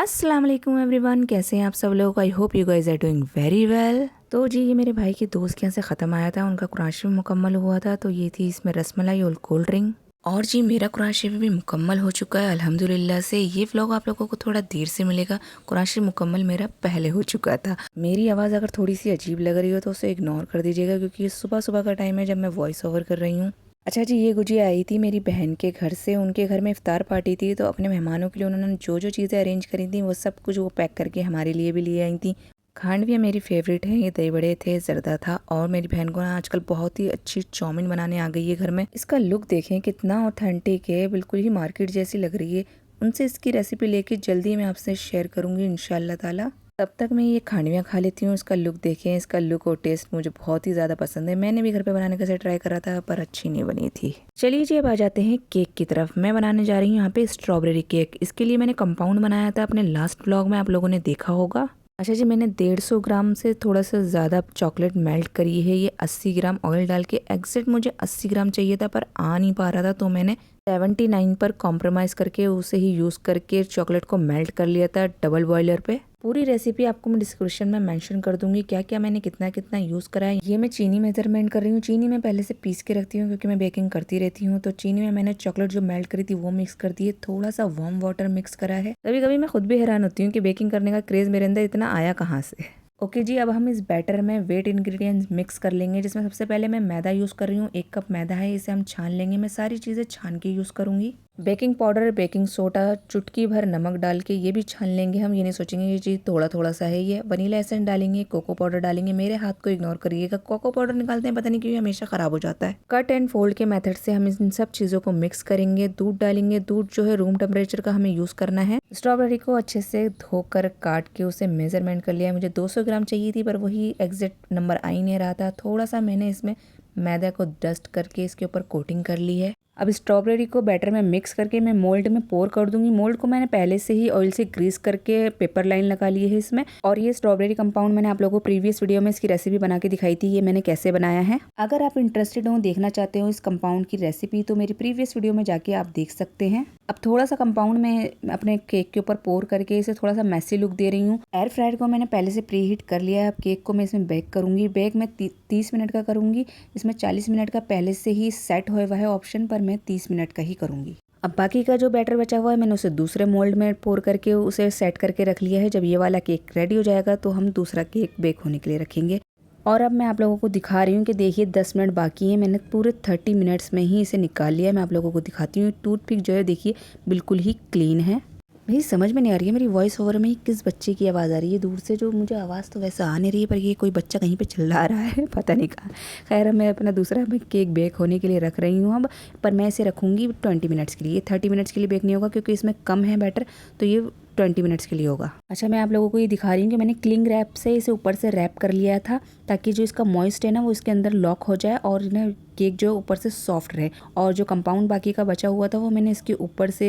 अस्सलाम वालेकुम एवरीवन, कैसे हैं आप सब लोग। I hope you guys are doing very well. तो जी ये मेरे भाई के दोस्त के यहाँ से ख़त्म आया था, उनका कुरान शरीफ मुकम्मल हुआ था। तो ये थी इसमें रसमलाई और कोल्ड ड्रिंक। और जी मेरा कुरान शरीफ भी मुकम्मल हो चुका है अल्हम्दुलिल्लाह से। ये व्लॉग आप लोगों को थोड़ा देर से मिलेगा, कुरान शरीफ मुकम्मल मेरा पहले हो चुका था। मेरी आवाज़ अगर थोड़ी सी अजीब लग रही हो तो उसे इग्नोर कर दीजिएगा, क्योंकि ये सुबह सुबह का टाइम है जब मैं वॉइस ओवर कर रही हूँ। अच्छा जी, ये गुजिया आई थी मेरी बहन के घर से। उनके घर में इफ्तार पार्टी थी, तो अपने मेहमानों के लिए उन्होंने जो जो चीज़ें अरेंज करी थी वो सब कुछ वो पैक करके हमारे लिए भी लिए आई थी। खांडवियाँ मेरी फेवरेट है, ये दही बड़े थे, जर्दा था। और मेरी बहन को ना आजकल बहुत ही अच्छी चाउमीन बनाने आ गई है घर में। इसका लुक देखें कितना ऑथेंटिक है, बिल्कुल ही मार्केट जैसी लग रही है। उनसे इसकी रेसिपी लेके जल्दी मैं आपसे शेयर करूँगी इंशाल्लाह ताला। तब तक मैं ये खांडवियाँ खा लेती हूँ। इसका लुक देखें, इसका लुक और टेस्ट मुझे बहुत ही ज़्यादा पसंद है। मैंने भी घर पे बनाने का से ट्राई करा था, पर अच्छी नहीं बनी थी। चलिए जी अब आ जाते हैं केक की तरफ। मैं बनाने जा रही हूँ यहाँ पे स्ट्रॉबेरी केक। इसके लिए मैंने कंपाउंड बनाया था, अपने लास्ट व्लॉग में आप लोगों ने देखा होगा। अच्छा जी, मैंने 150 ग्राम से थोड़ा सा ज़्यादा चॉकलेट मेल्ट करी है। ये 80 ग्राम ऑयल डाल के, एग्जैक्ट मुझे 80 ग्राम चाहिए था पर आ नहीं पा रहा था, तो मैंने 79 पर कॉम्प्रोमाइज़ करके उसे ही यूज़ करके चॉकलेट को मेल्ट कर लिया था डबल बॉयलर पे। पूरी रेसिपी आपको मैं डिस्क्रिप्शन में मेंशन कर दूंगी, क्या क्या मैंने कितना कितना यूज़ करा है। ये मैं चीनी मेजरमेंट कर रही हूँ। चीनी मैं पहले से पीस के रखती हूँ क्योंकि मैं बेकिंग करती रहती हूँ। तो चीनी में मैंने चॉकलेट जो मेल्ट करी थी वो मिक्स कर दी है, थोड़ा सा वार्म वाटर मिक्स करा है। कभी कभी मैं खुद भी हैरान होती हूँ कि बेकिंग करने का क्रेज़ मेरे अंदर इतना आया कहाँ से। ओके जी, अब हम इस बैटर में वेट इंग्रेडिएंट्स मिक्स कर लेंगे, जिसमें सबसे पहले मैं मैदा यूज़ कर रही हूँ। 1 कप मैदा है, इसे हम छान लेंगे। मैं सारी चीज़ें छान के यूज़ करूँगी। बेकिंग पाउडर, बेकिंग सोडा, चुटकी भर नमक डाल के ये भी छान लेंगे हम। ये नहीं सोचेंगे ये चीज़ थोड़ा थोड़ा सा है। ये वनीला एसेंस डालेंगे, कोको पाउडर डालेंगे। मेरे हाथ को इग्नोर करिएगा, कोको पाउडर निकालते हैं पता नहीं क्यों हमेशा ख़राब हो जाता है। कट एंड फोल्ड के मेथड से हम इन सब चीज़ों को मिक्स करेंगे। दूध डालेंगे, दूध जो है रूम टेम्परेचर का हमें यूज़ करना है। स्ट्रॉबेरी को अच्छे से धोकर काट के उसे मेजरमेंट कर लिया है। मुझे 200 ग्राम चाहिए थी, पर वही एग्जैक्ट नंबर आ ही नहीं रहा था। थोड़ा सा मैंने इसमें मैदा को डस्ट करके इसके ऊपर कोटिंग कर ली है। अब स्ट्रॉबेरी को बैटर में मिक्स करके मैं मोल्ड में पोर कर दूंगी। मोल्ड को मैंने पहले से ही ऑयल से ग्रीस करके पेपर लाइन लगा ली है इसमें। और ये स्ट्रॉबेरी कंपाउंड मैंने आप लोगों को प्रीवियस वीडियो में इसकी रेसिपी बना के दिखाई थी, ये मैंने कैसे बनाया है। अगर आप इंटरेस्टेड हो, देखना चाहते हो इस कंपाउंड की रेसिपी, तो मेरी प्रीवियस वीडियो में जाके आप देख सकते हैं। अब थोड़ा सा कंपाउंड में अपने केक के ऊपर पोर करके इसे थोड़ा सा मैसी लुक दे रही हूँ। एयर फ्रायर को मैंने पहले से प्री हीट कर लिया है। अब केक को मैं इसमें बेक करूंगी। बेक मैं 30 मिनट का करूंगी। इसमें 40 मिनट का पहले से ही सेट हुआ है ऑप्शन, पर मैं 30 मिनट का ही करूंगी। अब बाकी का जो बैटर बचा हुआ है मैंने उसे दूसरे मोल्ड में पोर करके उसे सेट करके रख लिया है। जब ये वाला केक रेडी हो जाएगा तो हम दूसरा केक बेक होने के लिए रखेंगे। और अब मैं आप लोगों को दिखा रही हूँ कि देखिए 10 मिनट बाकी है। मैंने पूरे 30 मिनट्स में ही इसे निकाल लिया है। मैं आप लोगों को दिखाती हूँ। टूथपिक जो है देखिए बिल्कुल ही क्लीन है। मेरी समझ में नहीं आ रही है मेरी वॉइस ओवर में ही किस बच्चे की आवाज़ आ रही है दूर से। जो मुझे आवाज़ तो वैसे आ नहीं रही है, पर ये कोई बच्चा कहीं पे चिल्ला रहा है पता नहीं कहाँ। खैर मैं अपना दूसरा केक बेक होने के लिए रख रही हूँ अब। पर मैं इसे रखूँगी 20 मिनट्स के लिए। 30 मिनट्स के लिए बेक नहीं होगा क्योंकि इसमें कम है बैटर, तो ये 20 मिनट्स के लिए होगा। अच्छा, मैं आप लोगों को ये दिखा रही हूँ कि मैंने क्लिंग रैप से इसे ऊपर से रैप कर लिया था, ताकि जो इसका मॉइस्ट है ना वो इसके अंदर लॉक हो जाए और ना केक जो ऊपर से सॉफ्ट रहे। और जो कंपाउंड बाकी का बचा हुआ था वो मैंने इसके ऊपर से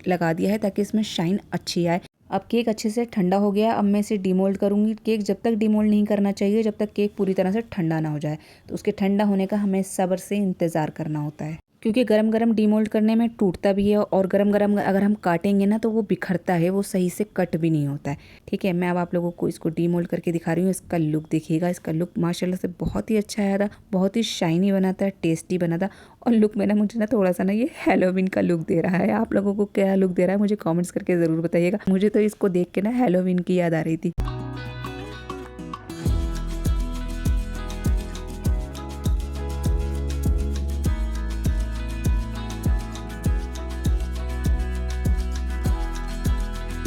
लगा दिया है ताकि इसमें शाइन अच्छी आए। अब केक अच्छे से ठंडा हो गया। अब मैं इसे डीमोल्ड करूँगी। केक जब तक डीमोल्ड नहीं करना चाहिए जब तक केक पूरी तरह से ठंडा ना हो जाए। तो उसके ठंडा होने का हमें सब्र से इंतज़ार करना होता है, क्योंकि गरम गरम डीमोल्ड करने में टूटता भी है और गरम गरम अगर हम काटेंगे ना तो वो बिखरता है, वो सही से कट भी नहीं होता है। ठीक है, मैं अब आप लोगों को इसको डीमोल्ड करके दिखा रही हूँ। इसका लुक देखिएगा। इसका लुक माशाल्लाह से बहुत ही अच्छा आया था, बहुत ही शाइनी बना था, टेस्टी बना था। और लुक में ना मुझे ना थोड़ा सा ना ये हैलोवीन का लुक दे रहा है। आप लोगों को क्या लुक दे रहा है मुझे कॉमेंट्स करके ज़रूर बताइएगा। मुझे तो इसको देख के ना हैलोवीन की याद आ रही थी।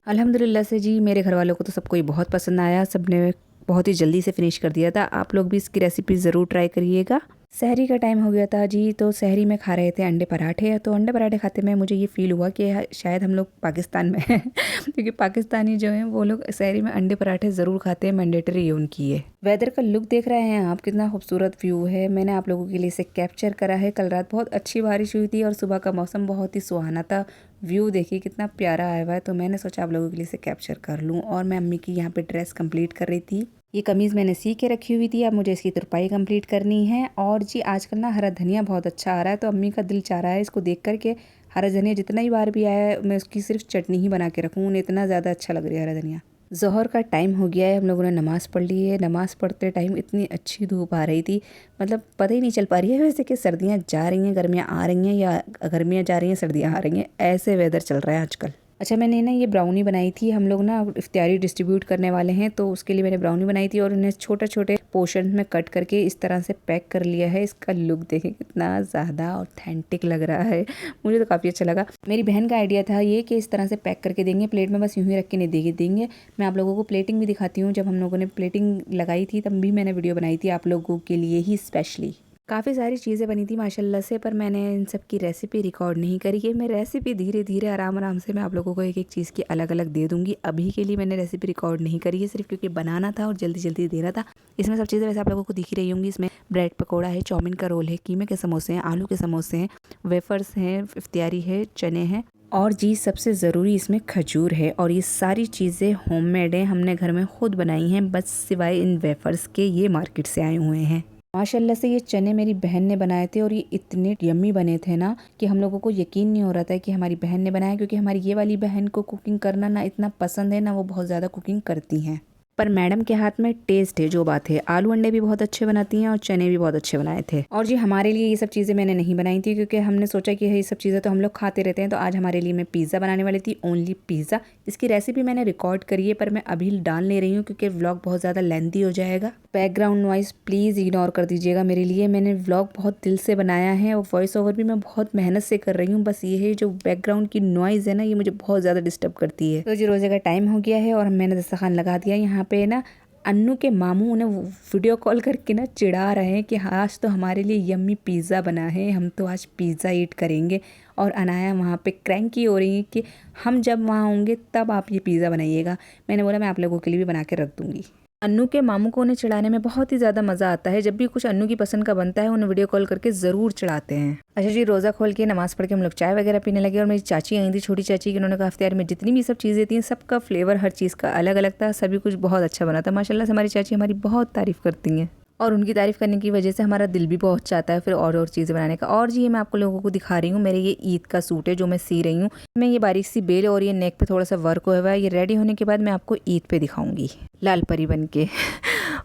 अल्हम्दुलिल्लाह से जी मेरे घर वालों को तो सबको ही बहुत पसंद आया। सबने बहुत ही जल्दी से फिनिश कर दिया था। आप लोग भी इसकी रेसिपी ज़रूर ट्राई करिएगा। सहरी का टाइम हो गया था जी, तो सहरी में खा रहे थे अंडे पराठे। तो अंडे पराठे खाते में मुझे ये फील हुआ कि शायद हम लोग पाकिस्तान में हैं क्योंकि पाकिस्तानी जो हैं वो लोग सहरी में अंडे पराठे ज़रूर खाते हैं, मैंडेटरी है उनकी ये। वेदर का लुक देख रहे हैं आप, कितना खूबसूरत व्यू है। मैंने आप लोगों के लिए इसे कैप्चर करा है। कल रात बहुत अच्छी बारिश हुई थी और सुबह का मौसम बहुत ही सुहाना था। व्यू देखिए कितना प्यारा आया हुआ है। तो मैंने सोचा आप लोगों के लिए इसे कैप्चर कर लूँ। और मैं अम्मी की यहाँ पे ड्रेस कंप्लीट कर रही थी। ये कमीज़ मैंने सी के रखी हुई थी, अब मुझे इसकी तुरपाई कंप्लीट करनी है। और जी आजकल ना हरा धनिया बहुत अच्छा आ रहा है, तो अम्मी का दिल चाह रहा है इसको देख कर के हरा धनिया जितना ही बार भी आया है मैं उसकी सिर्फ चटनी ही बना के रखूँ, उन्हें इतना ज़्यादा अच्छा लग रहा है हरा धनिया। ज़ोहर का टाइम हो गया है, हम लोगों ने नमाज़ पढ़ ली है। नमाज़ पढ़ते टाइम इतनी अच्छी धूप आ रही थी, मतलब पता ही नहीं चल पा रही है वैसे कि सर्दियाँ जा रही हैं, गर्मियाँ आ रही हैं, या गर्मियाँ जा रही हैं सर्दियाँ आ रही हैं, ऐसे वेदर चल रहा है आजकल। अच्छा, मैंने ना ये ब्राउनी बनाई थी, हम लोग ना इफ्तारी डिस्ट्रीब्यूट करने वाले हैं तो उसके लिए मैंने ब्राउनी बनाई थी और उन्हें छोटे छोटे पोर्शन में कट करके इस तरह से पैक कर लिया है। इसका लुक देखें कितना ज़्यादा ऑथेंटिक लग रहा है, मुझे तो काफ़ी अच्छा लगा। मेरी बहन का आइडिया था ये कि इस तरह से पैक करके देंगे, प्लेट में बस यूँ ही रख के नहीं देंगे। मैं आप लोगों को प्लेटिंग भी दिखाती हूँ, जब हम लोगों ने प्लेटिंग लगाई थी तब भी मैंने वीडियो बनाई थी आप लोगों के लिए ही स्पेशली। काफ़ी सारी चीज़ें बनी थी माशाल्लाह से, पर मैंने इन सब की रेसिपी रिकॉर्ड नहीं करी है। मैं रेसिपी धीरे धीरे आराम आराम से मैं आप लोगों को एक एक चीज़ की अलग अलग दे दूँगी। अभी के लिए मैंने रेसिपी रिकॉर्ड नहीं करी है, सिर्फ क्योंकि बनाना था और जल्दी जल्दी देना था। इसमें सब चीज़ें वैसे आप लोगों को दिख ही रही होंगी। इसमें ब्रेड पकौड़ा है, चाउमीन का रोल है, कीमे के समोसे हैं, आलू के समोसे हैं, वेफर्स हैं, इफ्तियारी है, चने हैं और जी सबसे ज़रूरी इसमें खजूर है। और ये सारी चीज़ें होममेड हैं, हमने घर में खुद बनाई हैं, बस सिवाय इन वेफर्स के ये मार्केट से आए हुए हैं। माशाल्लाह से ये चने मेरी बहन ने बनाए थे और ये इतने यम्मी बने थे ना कि हम लोगों को यकीन नहीं हो रहा था कि हमारी बहन ने बनाया, क्योंकि हमारी ये वाली बहन को कुकिंग करना ना इतना पसंद है, ना वो बहुत ज़्यादा कुकिंग करती हैं। पर मैडम के हाथ में टेस्ट है, जो बात है। आलू अंडे भी बहुत अच्छे बनाती हैं और चने भी बहुत अच्छे बनाए थे। और जी हमारे लिए ये सब चीज़ें मैंने नहीं बनाई थी, क्योंकि हमने सोचा कि ये सब चीज़ें तो हम लोग खाते रहते हैं, तो आज हमारे लिए मैं पिज़्ज़ा बनाने वाली थी, ओनली पिज़्ज़ा। इसकी रेसिपी मैंने रिकॉर्ड करी है पर मैं अभी डाल नहीं रही हूँ क्योंकि व्लॉग बहुत ज़्यादा लेंथी हो जाएगा। बैकग्राउंड नॉइज़ प्लीज़ इग्नोर कर दीजिएगा मेरे लिए। मैंने व्लॉग बहुत दिल से बनाया है और वॉइस ओवर भी मैं बहुत मेहनत से कर रही हूँ, बस ये है जो बैकग्राउंड की नॉइज़ है ना, ये मुझे बहुत ज़्यादा डिस्टर्ब करती है। तो जी रोज़े का टाइम हो गया है और मैंने दस्तरखान लगा दिया। यहाँ पे ना अन्नू के मामू उन्हें वीडियो कॉल करके ना चिढ़ा रहे हैं कि आज तो हमारे लिए यम्मी पिज़्ज़ा बना है, हम तो आज पिज़्ज़ा ईट करेंगे। और अनाया वहाँ पे क्रैंकी हो रही है कि हम जब वहाँ होंगे तब आप ये पिज़्ज़ा बनाइएगा। मैंने बोला मैं आप लोगों के लिए भी बना के रख दूँगी। अन्नू के मामू को उन्हें चिढ़ाने में बहुत ही ज़्यादा मज़ा आता है। जब भी कुछ अन्नू की पसंद का बनता है उन्हें वीडियो कॉल करके ज़रूर चिढ़ाते हैं। अच्छा जी, रोज़ा खोल के नमाज़ पढ़ के हम लोग चाय वगैरह पीने लगे और मेरी चाची आई थी, छोटी चाची की। उन्होंने कहा इफ्तियार में जितनी भी सब चीज़ें थी सबका फ्लेवर हर चीज़ का अलग अलग था, सभी कुछ बहुत अच्छा बना था। माशाल्लाह से हमारी चाची हमारी बहुत तारीफ़ करती हैं और उनकी तारीफ़ करने की वजह से हमारा दिल भी बहुत चाहता है फिर और चीज़ें बनाने का। और जी ये मैं आपको लोगों को दिखा रही हूँ, मेरे ये ईद का सूट है जो मैं सी रही हूँ। मैं ये बारीक सी बेल और ये नेक पे थोड़ा सा वर्क हुआ है। ये रेडी होने के बाद मैं आपको ईद पे दिखाऊंगी लाल परी बन के।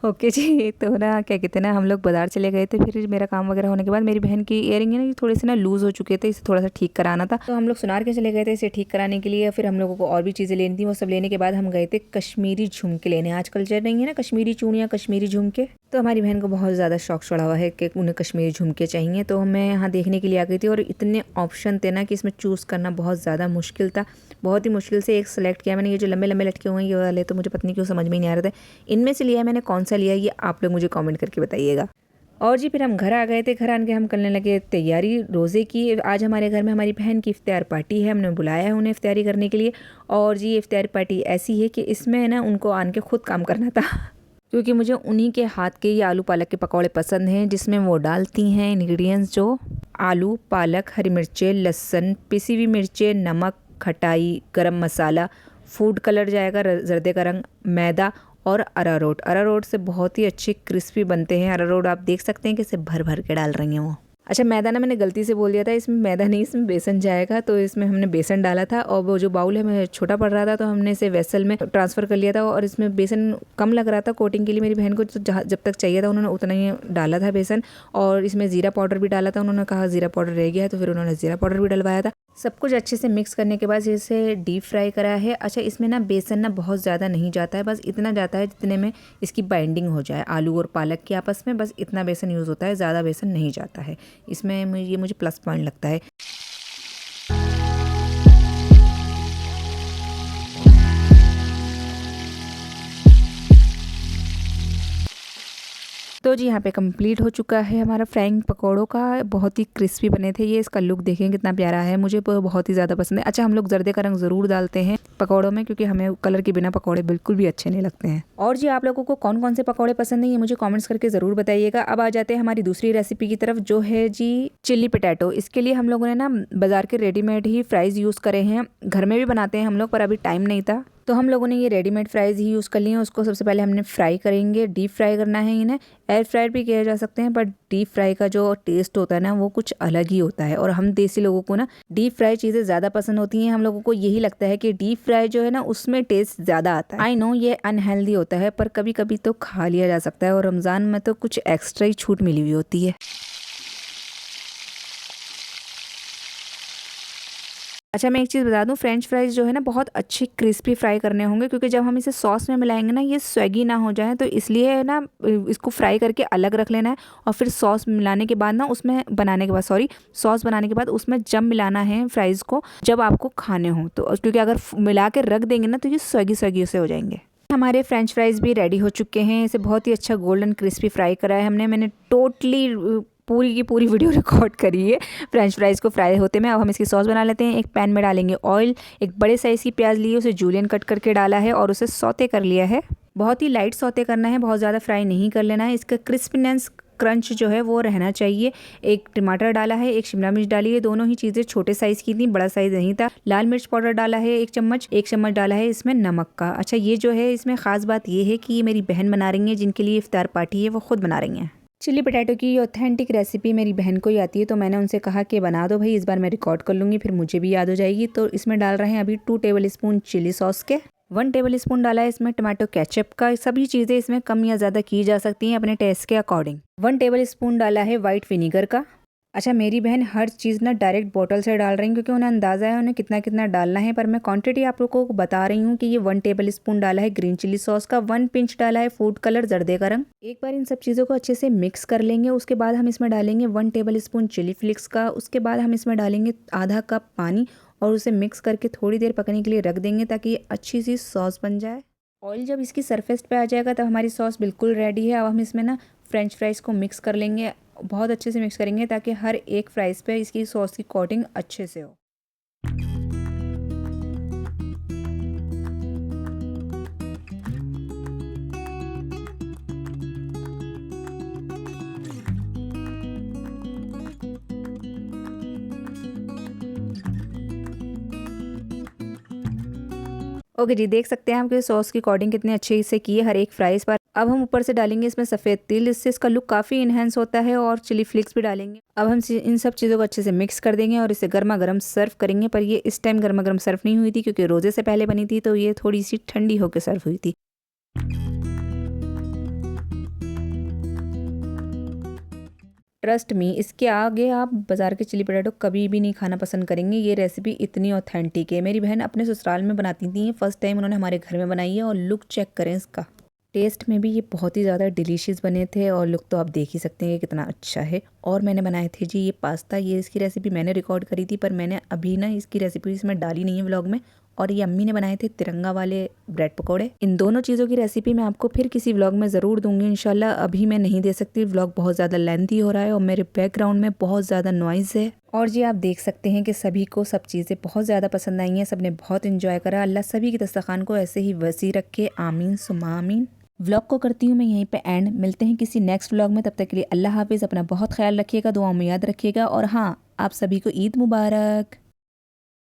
ओके जी, तो ना क्या कहते हैं ना, हम लोग बाज़ार चले गए थे। फिर मेरा काम वगैरह होने के बाद मेरी बहन की इयरिंग है ना, ये थोड़े से ना लूज़ हो चुके थे, इसे थोड़ा सा ठीक कराना था। तो हम लोग सुनार के चले गए थे इसे ठीक कराने के लिए। फिर हम लोगों को और भी चीज़ें लेनी थी, वो सब लेने के बाद हम गए थे कश्मीरी झुमके लेने। आजकल चल रही है ना कश्मीरी चूड़ियाँ, कश्मीरी झुमके। तो हमारी बहन को बहुत ज़्यादा शौक चढ़ा हुआ है कि उन्हें कश्मीरी झुमके चाहिए। तो मैं यहाँ देखने के लिए आ गई थी और इतने ऑप्शन थे ना कि इसमें चूज़ करना बहुत ज़्यादा मुश्किल था। बहुत ही मुश्किल से एक सेलेक्ट किया मैंने। ये जो लंबे लंबे लटके हुए हैं ये वाले तो मुझे पता नहीं क्यों समझ में नहीं आ रहा था। इनमें से लिया मैंने, कौन सा लिया ये आप लोग मुझे कमेंट करके बताइएगा। और जी फिर हम घर आ गए थे। घर आके हम करने लगे तैयारी रोज़े की। आज हमारे घर में हमारी बहन की इफ्तियार पार्टी है, हमने बुलाया है उन्हें इफ्तियारी करने के लिए। और जी ये इफ्तियार पार्टी ऐसी है कि इसमें ना उनको आन के खुद काम करना था क्योंकि मुझे उन्हीं के हाथ के ये आलू पालक के पकौड़े पसंद हैं, जिसमें वो डालती हैं इंग्रेडिएंट्स जो आलू, पालक, हरी मिर्चें, लहसुन, पिसी हुई मिर्चें, नमक, खटाई, गरम मसाला, फूड कलर जाएगा जर्दे का रंग, मैदा और अरारोट। अरारोट से बहुत ही अच्छे क्रिस्पी बनते हैं। अरारोट आप देख सकते हैं कि इसे भर भर के डाल रही हैं वो। अच्छा मैदा ना मैंने गलती से बोल दिया था, इसमें मैदा नहीं इसमें बेसन जाएगा, तो इसमें हमने बेसन डाला था। और वो जो बाउल है मैं छोटा पड़ रहा था तो हमने इसे वेसल में ट्रांसफ़र कर लिया था और इसमें बेसन कम लग रहा था कोटिंग के लिए। मेरी बहन को जब तक चाहिए था उन्होंने उतना ही डाला था बेसन। और इसमें ज़ीरा पाउडर भी डाला था, उन्होंने कहा ज़ीरा पाउडर रह गया है तो फिर उन्होंने ज़ीरा पाउडर भी डलवाया था। सब कुछ अच्छे से मिक्स करने के बाद इसे डीप फ्राई करा है। अच्छा इसमें ना बेसन ना बहुत ज़्यादा नहीं जाता है, बस इतना जाता है जितने में इसकी बाइंडिंग हो जाए आलू और पालक की आपस में, बस इतना बेसन यूज़ होता है, ज़्यादा बेसन नहीं जाता है इसमें। ये मुझे प्लस पॉइंट लगता है। तो जी यहाँ पे कंप्लीट हो चुका है हमारा फ्राइंग पकौड़ों का। बहुत ही क्रिस्पी बने थे ये। इसका लुक देखें कितना प्यारा है, मुझे बहुत ही ज़्यादा पसंद है। अच्छा हम लोग जर्दे का रंग ज़रूर डालते हैं पकौड़ों में, क्योंकि हमें कलर के बिना पकौड़े बिल्कुल भी अच्छे नहीं लगते हैं। और जी आप लोगों को कौन कौन से पकौड़े पसंद है ये मुझे कॉमेंट्स करके ज़रूर बताइएगा। अब आ जाते हैं हमारी दूसरी रेसिपी की तरफ, जो है जी चिल्ली पोटैटो। इसके लिए हम लोगों ने ना बाज़ार के रेडीमेड ही फ्राइज़ यूज़ करे हैं। घर में भी बनाते हैं हम लोग, पर अभी टाइम नहीं था तो हम लोगों ने ये रेडीमेड फ्राइज़ ही यूज़ कर लिए हैं। उसको सबसे पहले हमने फ्राई करेंगे, डीप फ्राई करना है इन्हें। एयर फ्रायर भी किया जा सकते हैं, बट डीप फ्राई का जो टेस्ट होता है ना वो कुछ अलग ही होता है। और हम देसी लोगों को ना डीप फ्राई चीज़ें ज़्यादा पसंद होती हैं। हम लोगों को यही लगता है कि डीप फ्राई जो है ना उसमें टेस्ट ज़्यादा आता है। आई नो ये अनहेल्दी होता है, पर कभी कभी तो खा लिया जा सकता है, और रमज़ान में तो कुछ एक्स्ट्रा ही छूट मिली हुई होती है। अच्छा, मैं एक चीज़ बता दूं, फ्रेंच फ्राइज़ जो है ना बहुत अच्छी क्रिस्पी फ्राई करने होंगे, क्योंकि जब हम इसे सॉस में मिलाएंगे ना ये स्वैगी ना हो जाए, तो इसलिए ना इसको फ्राई करके अलग रख लेना है। और फिर सॉस मिलाने के बाद ना उसमें बनाने के बाद सॉस बनाने के बाद उसमें जब मिलाना है फ्राइज़ को, जब आपको खाने हो तो, क्योंकि अगर मिला के रख देंगे ना तो ये स्वैगी स्वैगी से हो जाएंगे। हमारे फ्रेंच फ्राइज़ भी रेडी हो चुके हैं। इसे बहुत ही अच्छा गोल्डन क्रिस्पी फ्राई करा है हमने। मैंने टोटली पूरी की पूरी वीडियो रिकॉर्ड करी है फ्रेंच फ्राइज़ को फ्राई होते में। अब हम इसकी सॉस बना लेते हैं। एक पैन में डालेंगे ऑयल, एक बड़े साइज़ की प्याज ली है, उसे जूलियन कट करके डाला है और उसे सौते कर लिया है। बहुत ही लाइट सौते करना है, बहुत ज़्यादा फ्राई नहीं कर लेना है। इसका क्रिस्पीनेस क्रंच जो है वो रहना चाहिए। एक टमाटर डाला है, एक शिमला मिर्च डाली है, दोनों ही चीज़ें छोटे साइज़ की थी, बड़ा साइज़ नहीं था। लाल मिर्च पाउडर डाला है एक चम्मच डाला है इसमें नमक का। अच्छा, ये जो है इसमें ख़ास बात ये है कि ये मेरी बहन बना रही है, जिनके लिए इफ्तार पार्टी है, वो खुद बना रही हैं। चिली पटाटो की ऑथेंटिक रेसिपी मेरी बहन को ही आती है, तो मैंने उनसे कहा कि बना दो भाई, इस बार मैं रिकॉर्ड कर लूँगी, फिर मुझे भी याद हो जाएगी। तो इसमें डाल रहे हैं अभी 2 टेबल स्पून चिली सॉस के, 1 टेबल स्पून डाला है इसमें टमाटो केचप का। सभी चीज़ें इसमें कम या ज़्यादा की जा सकती हैं अपने टेस्ट के अकॉर्डिंग। 1 टेबल स्पून डाला है वाइट विनीगर का। अच्छा, मेरी बहन हर चीज़ ना डायरेक्ट बॉटल से डाल रही हैं, क्योंकि उन्हें अंदाज़ा है उन्हें कितना कितना डालना है, पर मैं क्वांटिटी आप लोगों को बता रही हूँ कि ये 1 टेबल स्पून डाला है ग्रीन चिली सॉस का, 1 पिंच डाला है फूड कलर जर्दे का रंग। एक बार इन सब चीज़ों को अच्छे से मिक्स कर लेंगे। उसके बाद हम इसमें डालेंगे 1 टेबल स्पून चिली फ्लेक्स का। उसके बाद हम इसमें डालेंगे आधा कप पानी और उसे मिक्स करके थोड़ी देर पकने के लिए रख देंगे, ताकि ये अच्छी सी सॉस बन जाए। ऑयल जब इसकी सरफेस पे आ जाएगा तब हमारी सॉस बिल्कुल रेडी है। अब हम इसमें ना फ्रेंच फ्राइज़ को मिक्स कर लेंगे, बहुत अच्छे से मिक्स करेंगे ताकि हर एक फ्राइज़ पे इसकी सॉस की कोटिंग अच्छे से हो। ओके जी, देख सकते हैं हम कि सॉस की कोटिंग कितनी अच्छे से की है हर एक फ्राइज़ पर। अब हम ऊपर से डालेंगे इसमें सफ़ेद तिल, इससे इसका लुक काफ़ी इन्हेंस होता है, और चिली फ्लेक्स भी डालेंगे। अब हम इन सब चीज़ों को अच्छे से मिक्स कर देंगे और इसे गर्मा गर्म सर्व करेंगे। पर ये इस टाइम गर्मा गर्म सर्व नहीं हुई थी, क्योंकि रोज़े से पहले बनी थी, तो ये थोड़ी सी ठंडी होकर सर्व हुई थी। ट्रस्ट मी, इसके आगे आप बाज़ार के चिली पटाटो कभी भी नहीं खाना पसंद करेंगे। ये रेसिपी इतनी ऑथेंटिक है। मेरी बहन अपने ससुराल में बनाती थी, फर्स्ट टाइम उन्होंने हमारे घर में बनाई है, और लुक चेक करें इसका। टेस्ट में भी ये बहुत ही ज़्यादा डिलीशियस बने थे, और लुक तो आप देख ही सकते हैं कि कितना अच्छा है। और मैंने बनाए थे जी ये पास्ता, ये इसकी रेसिपी मैंने रिकॉर्ड करी थी, पर मैंने अभी ना इसकी रेसिपी इसमें डाली नहीं है व्लॉग में। और ये अम्मी ने बनाए थे तिरंगा वाले ब्रेड पकौड़े। इन दोनों चीज़ों की रेसिपी मैं आपको फिर किसी व्लॉग में ज़रूर दूंगी इंशाल्लाह। अभी मैं नहीं दे सकती, व्लॉग बहुत ज़्यादा लेंथी हो रहा है और मेरे बैकग्राउंड में बहुत ज़्यादा नॉइज़ है। और जी आप देख सकते हैं कि सभी को सब चीज़ें बहुत ज़्यादा पसंद आई हैं, सब ने बहुत इन्जॉय करा। अल्लाह सभी की दस्तरखान को ऐसे ही वसी रखे, आमीन सुम्मा आमीन। व्लॉग को करती हूँ मैं यहीं पे एंड। मिलते हैं किसी नेक्स्ट व्लॉग में, तब तक के लिए अल्लाह हाफिज़। अपना बहुत ख्याल रखिएगा, दुआओं में याद रखिएगा, और हाँ, आप सभी को ईद मुबारक।